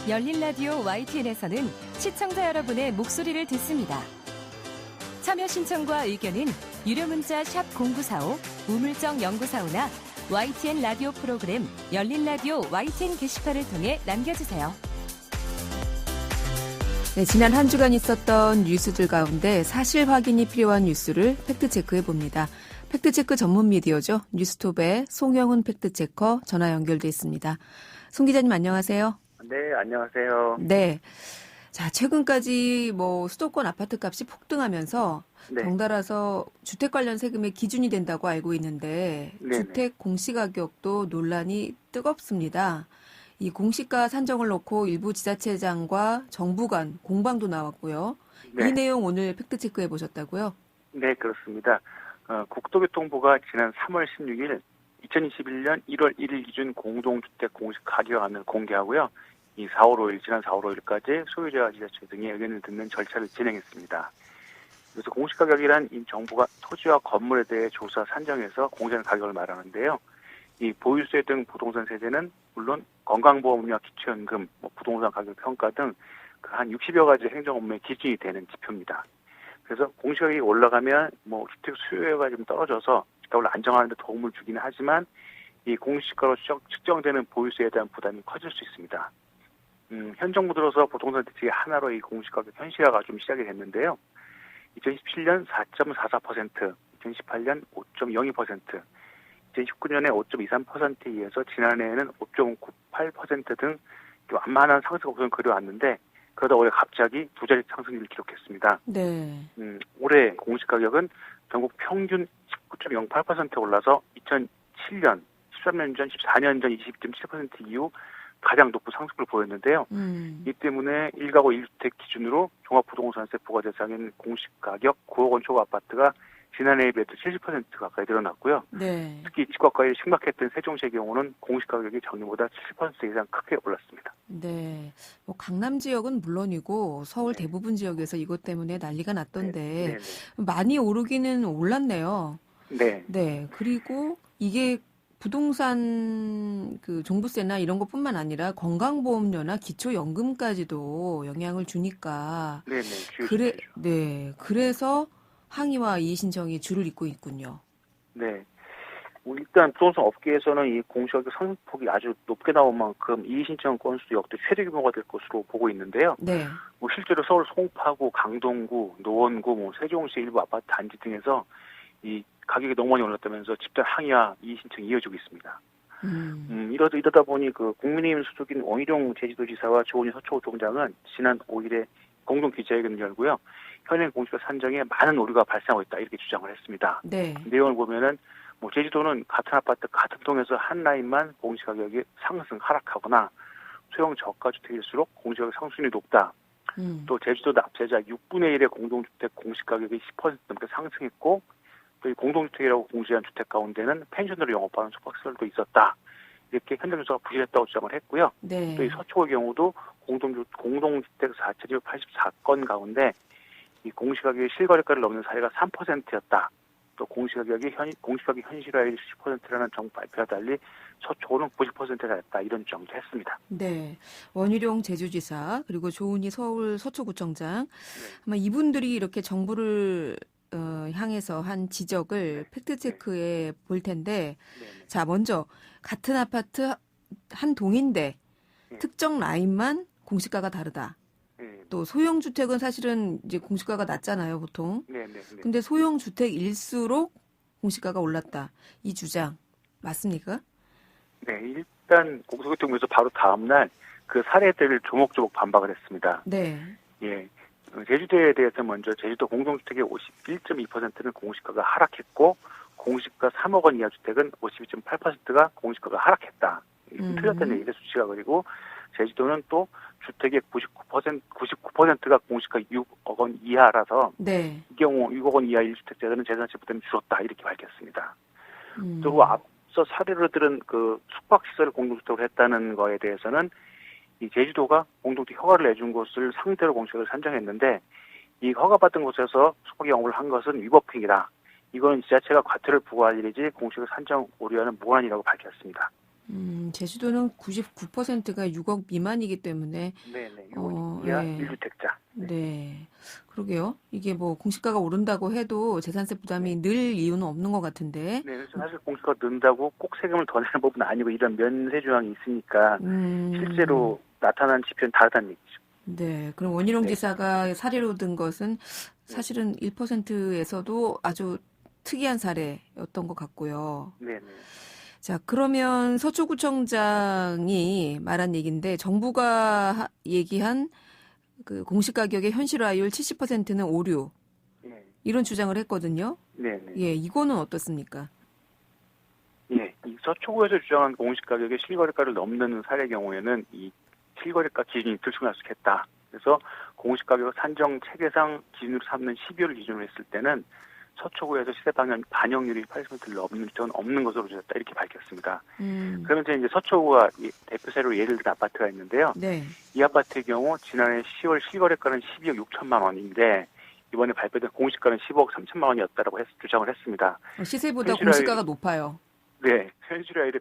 열린 라디오 YTN에서는 시청자 여러분의 목소리를 듣습니다. 참여 신청과 의견은 유료 문자 샵 0945, 우물정 0945나 YTN 라디오 프로그램 열린 라디오 YTN 게시판을 통해 남겨주세요. 네, 지난 한 주간 있었던 뉴스들 가운데 사실 확인이 필요한 뉴스를 팩트체크해 봅니다. 팩트체크 전문 미디어죠. 뉴스톱의 송영훈 팩트체커 전화 연결돼 있습니다. 송 기자님 안녕하세요. 네, 안녕하세요. 네. 자, 최근까지 수도권 아파트 값이 폭등하면서 네. 덩달아서 주택 관련 세금의 기준이 된다고 알고 있는데 네네. 주택 공시가격도 논란이 뜨겁습니다. 이 공시가 산정을 놓고 일부 지자체장과 정부 간 공방도 나왔고요. 네. 이 내용 오늘 팩트체크해 보셨다고요? 네, 그렇습니다. 국토교통부가 지난 3월 16일 2021년 1월 1일 기준 공동주택 공시 가격안을 공개하고요. 지난 4월 5일까지 소유자와 지자체 등의 의견을 듣는 절차를 진행했습니다. 그래서 공시가격이란 정부가 토지와 건물에 대해 조사 산정해서 공제하는 가격을 말하는데요. 이 보유세 등 부동산 세제는 물론 건강보험료와 기초연금, 부동산 가격 평가 등 한 60여 가지 행정 업무의 기준이 되는 지표입니다. 그래서 공시가격이 올라가면 주택 수요가 좀 떨어져서 집값을 안정하는 데 도움을 주기는 하지만 이 공시가로 측정되는 보유세에 대한 부담이 커질 수 있습니다. 현 정부 들어서 부동산 대책이 하나로 이 공시가격 현실화가 좀 시작이 됐는데요. 2017년 4.44%, 2018년 5.02%, 2019년에 5.23%에 이어서 지난해에는 5.98% 등 완만한 상승 곡선을 그려왔는데 그러다 올해 갑자기 두 자릿 상승률을 기록했습니다. 네. 올해 공시가격은 전국 평균 19.08% 올라서 2007년, 13년 전, 14년 전 22.7% 이후 가장 높은 상승을 보였는데요. 이 때문에 1가구 1주택 기준으로 종합부동산세 부과 대상인 공시가격 9억 원 초과 아파트가 지난해에 비해 70% 가까이 늘어났고요. 네. 특히 집값과의 심각했던 세종시의 경우는 공시가격이 전년보다 70% 이상 크게 올랐습니다. 네. 강남 지역은 물론이고 서울 대부분 지역에서 이것 때문에 난리가 났던데 많이 오르기는 올랐네요. 네. 네. 그리고 이게 부동산 종부세나 이런 것뿐만 아니라 건강보험료나 기초연금까지도 영향을 주니까 그래서 항의와 이의 신청이 줄을 잇고 있군요. 네. 일단 부동산 업계에서는 이 공시가격 상승폭이 아주 높게 나온 만큼 이의 신청 건수도 역대 최대 규모가 될 것으로 보고 있는데요. 네. 실제로 서울 송파구, 강동구, 노원구, 세종시 일부 아파트 단지 등에서 이 가격이 너무 많이 올랐다면서 집단 항의와 이의 신청이 이어지고 있습니다. 이러다 보니 국민의힘 소속인 원희룡 제주도지사와 조은희 서초구청장은 지난 5일에 공동 기자회견을 열고요. 현행 공시가 산정에 많은 오류가 발생하고 있다 이렇게 주장을 했습니다. 네. 내용을 보면은 제주도는 같은 아파트 같은 동에서 한 라인만 공시가격이 상승 하락하거나 소형 저가 주택일수록 공시가격 상승률이 높다. 또 제주도도 앞세자 6분의 1의 공동주택 공시가격이 10% 넘게 상승했고 또 이 공동주택이라고 공시한 주택 가운데는 펜션으로 영업하는 숙박시설도 있었다. 이렇게 현장 조사가 부실했다고 주장을 했고요. 네. 또 이 서초의 경우도 공동주택 4,284건 가운데 이 공시가격이 실거래가를 넘는 사례가 3%였다. 또 공시가격이 현실화율이 10%라는 정부 발표와 달리 서초는 90%가 됐다. 이런 주장도 했습니다. 네. 원희룡 제주지사 그리고 조은희 서울 서초구청장 아마 이분들이 이렇게 정부를 향해서 한 지적을 팩트체크해 볼 텐데 자, 먼저 같은 아파트 한 동인데 특정 라인만 공시가가 다르다. 또 소형주택은 사실은 이제 공시가가 낮잖아요, 보통. 근데 소형주택일수록 공시가가 올랐다. 이 주장 맞습니까? 네, 일단 국토교통부에서 바로 다음날 그 사례들을 조목조목 반박을 했습니다. 네. 예. 제주도에 대해서 먼저 제주도 공동주택의 51.2%는 공시가가 하락했고 공시가 3억 원 이하 주택은 52.8%가 공시가가 하락했다. 틀렸다는 얘기죠, 수치가. 그리고 제주도는 또 주택의 99%가 공시가 6억 원 이하라서 이 경우 6억 원 이하 1주택자들은 재산세 부담이 줄었다 이렇게 밝혔습니다. 그리고 앞서 사례로 들은 숙박시설 공동주택으로 했다는 거에 대해서는 이 제주도가 공동주택 허가를 내준 곳을 상대로 공시가를 산정했는데 이 허가받은 곳에서 숙박 영업을 한 것은 위법행위다. 이거는 지자체가 과태료를 부과할 일이지 공시가 산정 오류와는 무관이라고 밝혔습니다. 제주도는 99%가 6억 미만이기 때문에, 네네. 6억 이하 예. 1주택자. 네. 그러게요. 이게 뭐 공시가가 오른다고 해도 재산세 부담이 네. 늘 이유는 없는 것 같은데, 네, 그래서 사실 공시가 는다고 꼭 세금을 더 내는 법은 아니고 이런 면세 조항이 있으니까 음, 실제로 나타난 지표는 다르다는 얘기죠. 네. 그럼 원희룡 네, 지사가 사례로 든 것은 네, 사실은 1%에서도 아주 특이한 사례였던 것 같고요. 네, 네, 자, 그러면 서초구청장이 말한 얘기인데 정부가 얘기한 그 공시가격의 현실화율 70%는 오류 네, 이런 주장을 했거든요. 네, 네. 예, 이거는 어떻습니까? 예, 이 서초구에서 주장한 공시가격의 실거래가를 넘는 사례 경우에는 이 실거래가 기준이 들쑥날쑥했다. 그래서 공시가격 산정 체계상 기준으로 삼는 12월 기준으로 했을 때는 서초구에서 시세 반영률이 80%를 넘는 적은 없는 것으로 조사했다 이렇게 밝혔습니다. 그러면서 이제 서초구가 대표 사례로 예를 든 아파트가 있는데요. 네. 이 아파트의 경우 지난해 10월 실거래가는 12억 6천만 원인데 이번에 발표된 공시가는 15억 3천만 원이었다라고 주장을 했습니다. 시세보다 현실화율이 공시가가 높아요. 네, 현실화율이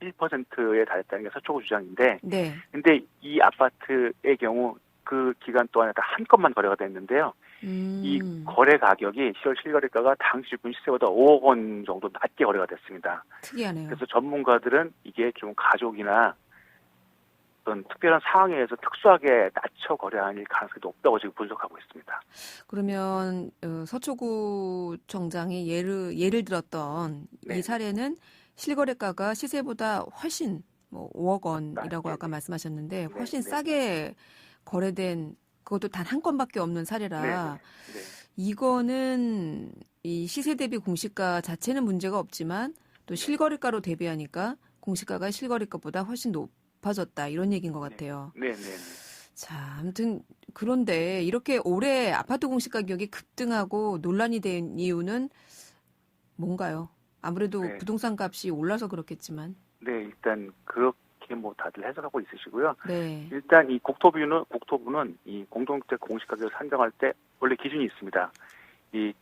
122.1%에 달했다는 게 서초구 주장인데, 네. 근데 이 아파트의 경우 그 기간 동안에 다 한 건만 거래가 됐는데요. 이 거래 가격이 10월 실거래가가 당시 주분 시세보다 5억 원 정도 낮게 거래가 됐습니다. 특이하네요. 그래서 전문가들은 이게 좀 가족이나 어떤 특별한 상황에서 특수하게 낮춰 거래할 가능성이 높다고 지금 분석하고 있습니다. 그러면 서초구 청장이 예를 들었던 이 네, 사례는 실거래가가 시세보다 훨씬 뭐 5억 원이라고 네, 아까 말씀하셨는데 네, 훨씬 네, 싸게 거래된 그것도 단 한 건밖에 없는 네, 네, 사례라 네, 이거는 이 시세 대비 공시가 자체는 문제가 없지만 또 네, 실거래가로 대비하니까 공시가가 실거래가보다 훨씬 높아졌다 이런 얘기인 것 네, 같아요. 네, 네, 네. 자, 아무튼 그런데 이렇게 올해 아파트 공시 가격이 급등하고 논란이 된 이유는 뭔가요? 아무래도 네. 부동산 값이 올라서 그렇겠지만. 네, 일단 그렇게 뭐 다들 해석하고 있으시고요. 네. 일단 이 국토부는 이 공동주택 공시가격을 산정할 때 원래 기준이 있습니다. 이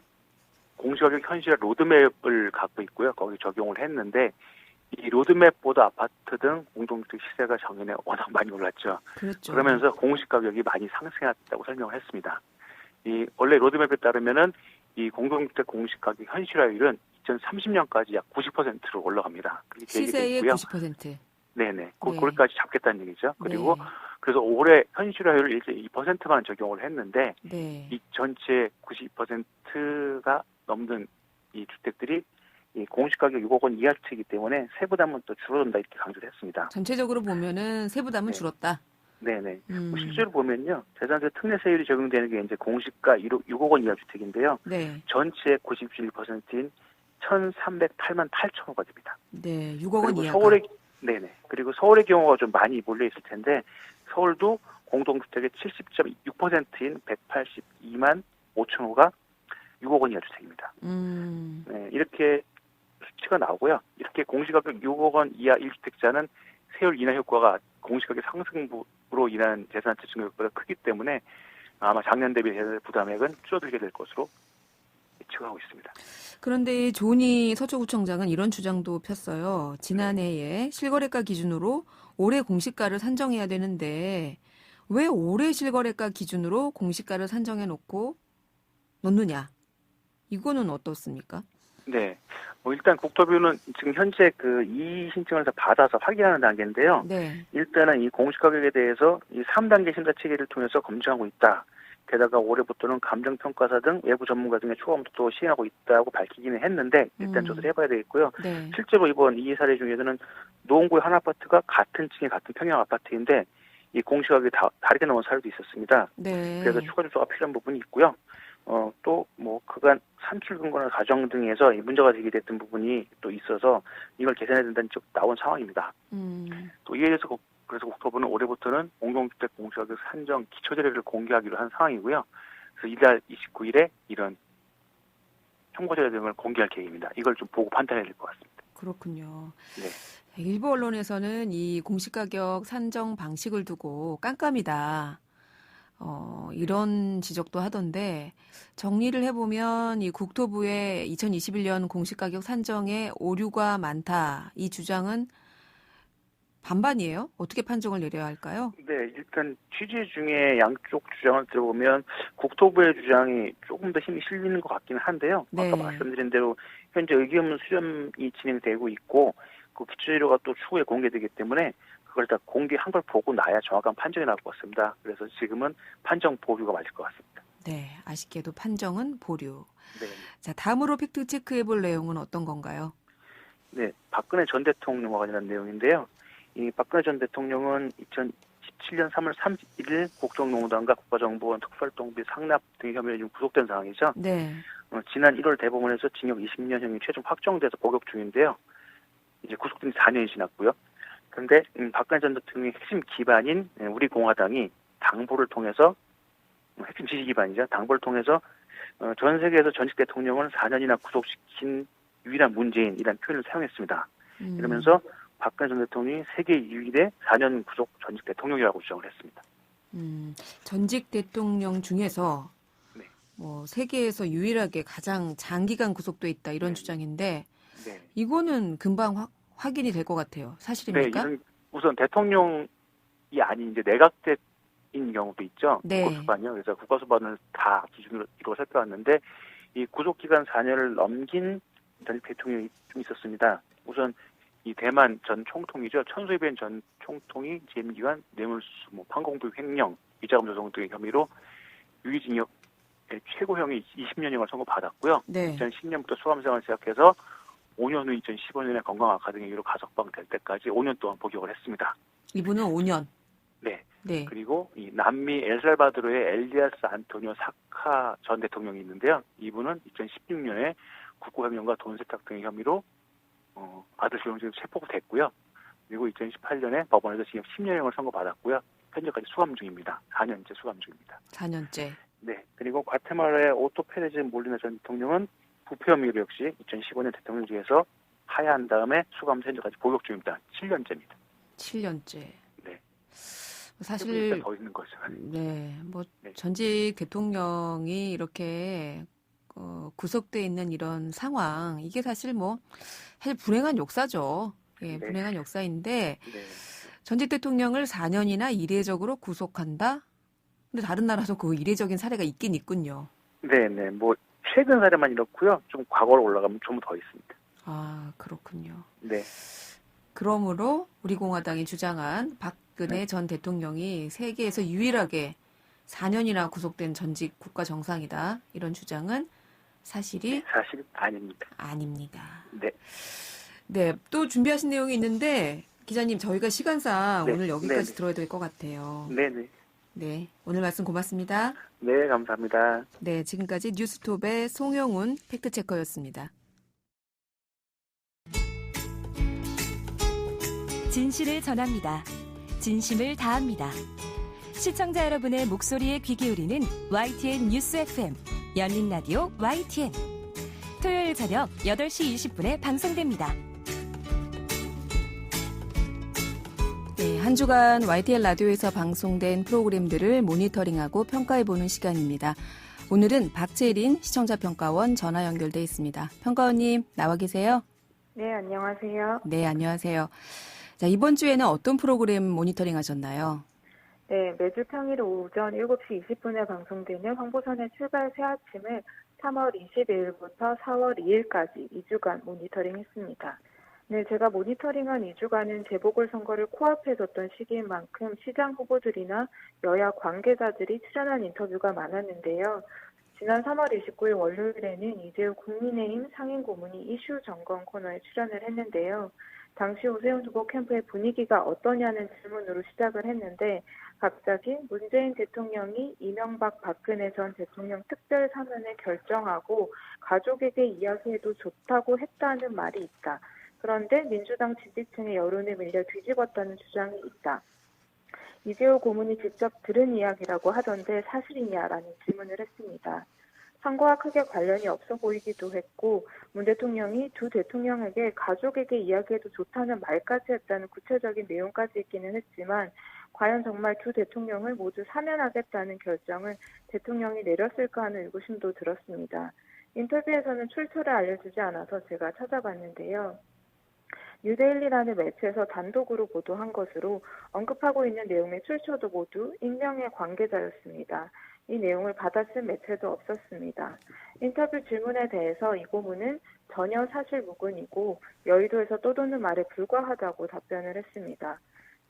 공시가격 현실화 로드맵을 갖고 있고요. 거기 적용을 했는데 이 로드맵보다 아파트 등 공동주택 시세가 작년에 워낙 많이 올랐죠. 그렇죠. 그러면서 공시가격이 많이 상승했다고 설명을 했습니다. 이 원래 로드맵에 따르면은 이 공동주택 공시가격 현실화율은 2030년까지 약 90%로 올라갑니다. 그렇게 계획이 돼 시세의 있고요. 90%. 네네. 네. 거기까지 잡겠다는 얘기죠. 그리고 네. 그래서 올해 현실화율을 이제 2%만 적용을 했는데 네. 이 전체 92%가 넘는 이 주택들이 이 공시가격 6억 원 이하 주택이기 때문에 세부담은 또 줄어든다 이렇게 강조를 했습니다. 전체적으로 보면은 세부담은 네. 줄었다. 네네. 뭐 음. 실제로 보면요. 재산세 특례세율이 적용되는 게 이제 공시가 6억 원 이하 주택인데요. 네. 전체의 91%인 1,308만 8천호가 됩니다. 네. 6억 원 그리고 이하가. 네네. 그리고 서울의 경우가 좀 많이 몰려 있을 텐데 서울도 공동주택의 70.6%인 182만 5천호가 6억 원 이하 주택입니다. 네, 이렇게 수치가 나오고요. 이렇게 공시가격 6억 원 이하 1주택자는 세율 인하 효과가 공시가격 상승으로 인한 재산세 증가율보다 크기 때문에 아마 작년 대비 재산세 부담액은 줄어들게 될 것으로 예측하고 있습니다. 그런데 이 조은희 서초구청장은 이런 주장도 폈어요. 네. 지난해에 실거래가 기준으로 올해 공시가를 산정해야 되는데 왜 올해 실거래가 기준으로 공시가를 산정해 놓고 놓느냐? 이거는 어떻습니까? 네. 뭐 일단 국토부는 지금 현재 그 이의 신청을 다 받아서 확인하는 단계인데요. 네. 일단은 이 공시가격에 대해서 이 3단계 심사 체계를 통해서 검증하고 있다. 게다가 올해부터는 감정평가사 등 외부 전문가 등의 초험도 시행하고 있다고 밝히기는 했는데 일단 조사를 해봐야 되겠고요. 네. 실제로 이번 이 사례 중에서는 노원구의 한 아파트가 같은 층의 같은 평형 아파트인데 이 공시가격이 다르게 나온 사례도 있었습니다. 네. 그래서 추가 조사가 필요한 부분이 있고요. 또 뭐 그간 산출 근거나 가정 등에서 이 문제가 제기됐던 부분이 또 있어서 이걸 개선해야 된다는 쪽 나온 상황입니다. 또 이에 대해서 그래서 국토부는 올해부터는 공동주택 공시가격 산정 기초자료를 공개하기로 한 상황이고요. 그래서 이달 29일에 이런 참고자료 등을 공개할 계획입니다. 이걸 좀 보고 판단해야 될 것 같습니다. 그렇군요. 네. 일부 언론에서는 이 공시가격 산정 방식을 두고 깜깜이다. 이런 지적도 하던데 정리를 해보면 이 국토부의 2021년 공시가격 산정에 오류가 많다. 이 주장은 반반이에요. 어떻게 판정을 내려야 할까요? 네, 일단 취재 중에 양쪽 주장을 들어보면 국토부의 주장이 조금 더 힘이 실리는 것 같기는 한데요. 아까 네. 말씀드린 대로 현재 의견문 수렴이 진행되고 있고 그 기초자료가 또 추후에 공개되기 때문에 그걸 다 공개한 걸 보고 나야 정확한 판정이 나올 것 같습니다. 그래서 지금은 판정 보류가 맞을 것 같습니다. 네, 아쉽게도 판정은 보류. 네. 자, 다음으로 팩트 체크해 볼 내용은 어떤 건가요? 네, 박근혜 전 대통령과 관련한 내용인데요. 이 박근혜 전 대통령은 2017년 3월 31일 국정농단과 국가정보원 특수활동비 상납 등의 혐의로 지금 구속된 상황이죠. 네. 지난 1월 대법원에서 징역 20년형이 최종 확정돼서 복역 중인데요. 이제 구속된 지 4년이 지났고요. 그런데 박근혜 전 대통령의 핵심 기반인 우리 공화당이 당부를 통해서 핵심 지지 기반이죠. 당부를 통해서 전 세계에서 전직 대통령을 4년이나 구속시킨 유일한 문재인이라는 표현을 사용했습니다. 이러면서 박근혜 전 대통령이 세계 유일의 4년 구속 전직 대통령이라고 주장을 했습니다. 전직 대통령 중에서 네. 뭐 세계에서 유일하게 가장 장기간 구속돼 있다 이런 네. 주장인데 네. 이거는 금방 확인이 될 것 같아요. 사실입니까? 네, 우선 대통령이 아닌 이제 내각제인 경우도 있죠. 네. 국가수반이요. 그래서 국가수반을 다 기준으로 살펴봤는데 이 구속기간 4년을 넘긴 전직 대통령이 좀 있었습니다. 우선 이 대만 전 총통이죠. 천수이벤 전 총통이 재임 기간 뇌물수수, 판공비 횡령, 이자금 조성 등의 혐의로 유기징역의 최고형이 20년형을 선고받았고요. 네. 2010년부터 수감생활을 시작해서 5년 후 2015년에 건강악화 등의 이유로 가석방될 때까지 5년 동안 복역을 했습니다. 이분은 5년. 네. 네. 그리고 이 남미 엘살바도르의 엘리아스 안토니오 사카 전 대통령이 있는데요. 이분은 2016년에 국고횡령과 돈 세탁 등의 혐의로 아들 조영진으로 체포가 됐고요. 그리고 2018년에 법원에서 징역 10년형을 선고받았고요. 현재까지 수감 중입니다. 4년째 수감 중입니다. 4년째. 네. 그리고 과테말라의 오토 페레즈 몰리나 전 대통령은 부패 혐의로 역시 2015년 대통령직에서 하야한 다음에 수감 현재까지 복역 중입니다. 7년째입니다. 7년째. 네. 사실 더 있는 거죠. 네, 뭐 네. 전직 대통령이 이렇게 구속돼 있는 이런 상황 이게 사실 불행한 역사죠. 예, 네. 불행한 역사인데 네. 전직 대통령을 4년이나 이례적으로 구속한다. 근데 다른 나라도 그 이례적인 사례가 있긴 있군요. 네, 네. 최근 사례만 이렇고요. 좀 과거로 올라가면 좀 더 있습니다. 아, 그렇군요. 네. 그러므로 우리 공화당이 주장한 박근혜 전 대통령이 세계에서 유일하게 4년이나 구속된 전직 국가 정상이다. 이런 주장은 사실이 사실 아닙니다. 아닙니다. 네. 네, 또 준비하신 내용이 있는데 기자님 저희가 시간상 네, 오늘 여기까지 네네. 들어야 될 것 같아요. 네네. 네, 오늘 말씀 고맙습니다. 네, 감사합니다. 네, 지금까지 뉴스톱의 송영훈 팩트체커였습니다. 진실을 전합니다. 진심을 다합니다. 시청자 여러분의 목소리에 귀 기울이는 YTN 뉴스 FM 열린 라디오 YTN 토요일 저녁 8시 20분에 방송됩니다. 네, 한 주간 YTN 라디오에서 방송된 프로그램들을 모니터링하고 평가해보는 시간입니다. 오늘은 박채린 시청자평가원 전화 연결돼 있습니다. 평가원님 나와 계세요? 네, 안녕하세요. 네, 안녕하세요. 자, 이번 주에는 어떤 프로그램 모니터링 하셨나요? 네, 매주 평일 오전 7시 20분에 방송되는 황보선의 출발 새아침을 3월 22일부터 4월 2일까지 2주간 모니터링했습니다. 네, 제가 모니터링한 2주간은 재보궐선거를 코앞에 뒀던 시기인 만큼 시장 후보들이나 여야 관계자들이 출연한 인터뷰가 많았는데요. 지난 3월 29일 월요일에는 이재우 국민의힘 상임고문이 이슈 점검 코너에 출연을 했는데요. 당시 오세훈 후보 캠프의 분위기가 어떠냐는 질문으로 시작을 했는데 갑자기 문재인 대통령이 이명박 박근혜 전 대통령 특별 사면을 결정하고 가족에게 이야기해도 좋다고 했다는 말이 있다. 그런데 민주당 지지층의 여론에 밀려 뒤집었다는 주장이 있다. 이재호 고문이 직접 들은 이야기라고 하던데 사실이냐라는 질문을 했습니다. 선거와 크게 관련이 없어 보이기도 했고 문 대통령이 두 대통령에게 가족에게 이야기해도 좋다는 말까지 했다는 구체적인 내용까지 있기는 했지만 과연 정말 두 대통령을 모두 사면하겠다는 결정을 대통령이 내렸을까 하는 의구심도 들었습니다. 인터뷰에서는 출처를 알려주지 않아서 제가 찾아봤는데요. 뉴데일리라는 매체에서 단독으로 보도한 것으로 언급하고 있는 내용의 출처도 모두 익명의 관계자였습니다. 이 내용을 받아 쓴 매체도 없었습니다. 인터뷰 질문에 대해서 이 고문은 전혀 사실무근이고 여의도에서 떠도는 말에 불과하다고 답변을 했습니다.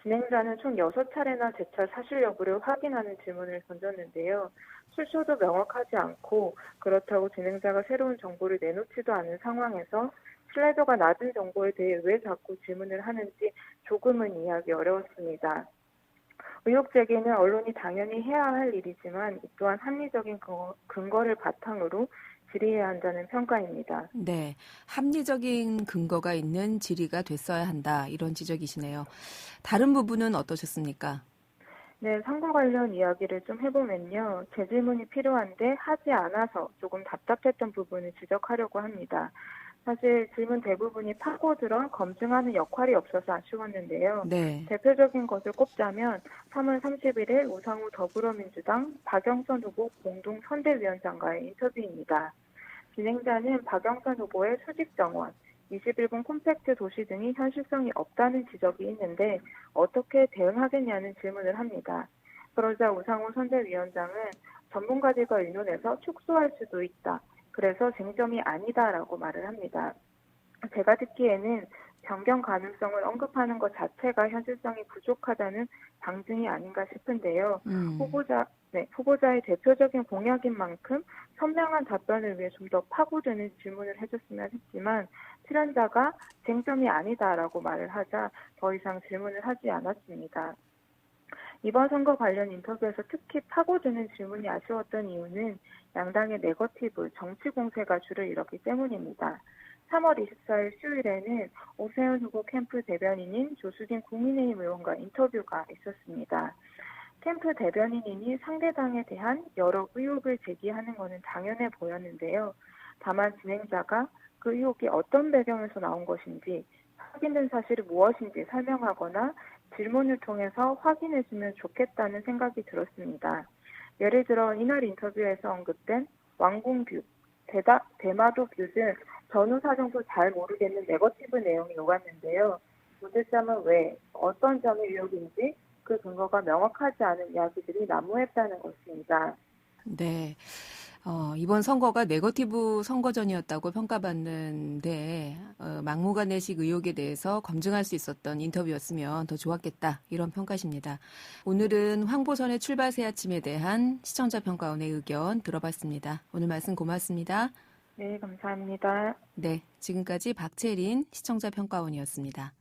진행자는 총 6차례나 재차 사실 여부를 확인하는 질문을 던졌는데요. 출처도 명확하지 않고 그렇다고 진행자가 새로운 정보를 내놓지도 않은 상황에서 신뢰도가 낮은 정보에 대해 왜 자꾸 질문을 하는지 조금은 이해하기 어려웠습니다. 의혹 제기는 언론이 당연히 해야 할 일이지만 이 또한 합리적인 근거를 바탕으로 질의해야 한다는 평가입니다. 네, 합리적인 근거가 있는 질의가 됐어야 한다. 이런 지적이시네요. 다른 부분은 어떠셨습니까? 네, 선거 관련 이야기를 좀 해보면요. 제 질문이 필요한데 하지 않아서 조금 답답했던 부분을 지적하려고 합니다. 사실 질문 대부분이 파고들어 검증하는 역할이 없어서 아쉬웠는데요. 네. 대표적인 것을 꼽자면 3월 31일 우상호 더불어민주당 박영선 후보 공동 선대위원장과의 인터뷰입니다. 진행자는 박영선 후보의 수직 정원, 21분 콤팩트 도시 등이 현실성이 없다는 지적이 있는데 어떻게 대응하겠냐는 질문을 합니다. 그러자 우상호 선대위원장은 전문가들과 의논해서 축소할 수도 있다. 그래서 쟁점이 아니다라고 말을 합니다. 제가 듣기에는 변경 가능성을 언급하는 것 자체가 현실성이 부족하다는 방증이 아닌가 싶은데요. 후보자의 대표적인 공약인 만큼 선명한 답변을 위해 좀 더 파고드는 질문을 해줬으면 했지만 출연자가 쟁점이 아니다라고 말을 하자 더 이상 질문을 하지 않았습니다. 이번 선거 관련 인터뷰에서 특히 파고드는 질문이 아쉬웠던 이유는 양당의 네거티브, 정치 공세가 줄을 이뤘기 때문입니다. 3월 24일 수요일에는 오세훈 후보 캠프 대변인인 조수진 국민의힘 의원과 인터뷰가 있었습니다. 캠프 대변인이 상대당에 대한 여러 의혹을 제기하는 것은 당연해 보였는데요. 다만 진행자가 그 의혹이 어떤 배경에서 나온 것인지 확인된 사실이 무엇인지 설명하거나 질문을 통해서 확인해주면 좋겠다는 생각이 들었습니다. 예를 들어 이날 인터뷰에서 언급된 왕궁뷰, 대마도 뷰 등 전후 사정도 잘 모르겠는 네거티브 내용이 오갔는데요. 문제점은 왜, 어떤 점이 의혹인지 그 근거가 명확하지 않은 이야기들이 난무했다는 것입니다. 네. 이번 선거가 네거티브 선거전이었다고 평가받는데 막무가내식 의혹에 대해서 검증할 수 있었던 인터뷰였으면 더 좋았겠다. 이런 평가십니다. 오늘은 황보선의 출발 새 아침에 대한 시청자 평가원의 의견 들어봤습니다. 오늘 말씀 고맙습니다. 네, 감사합니다. 네, 지금까지 박채린 시청자 평가원이었습니다.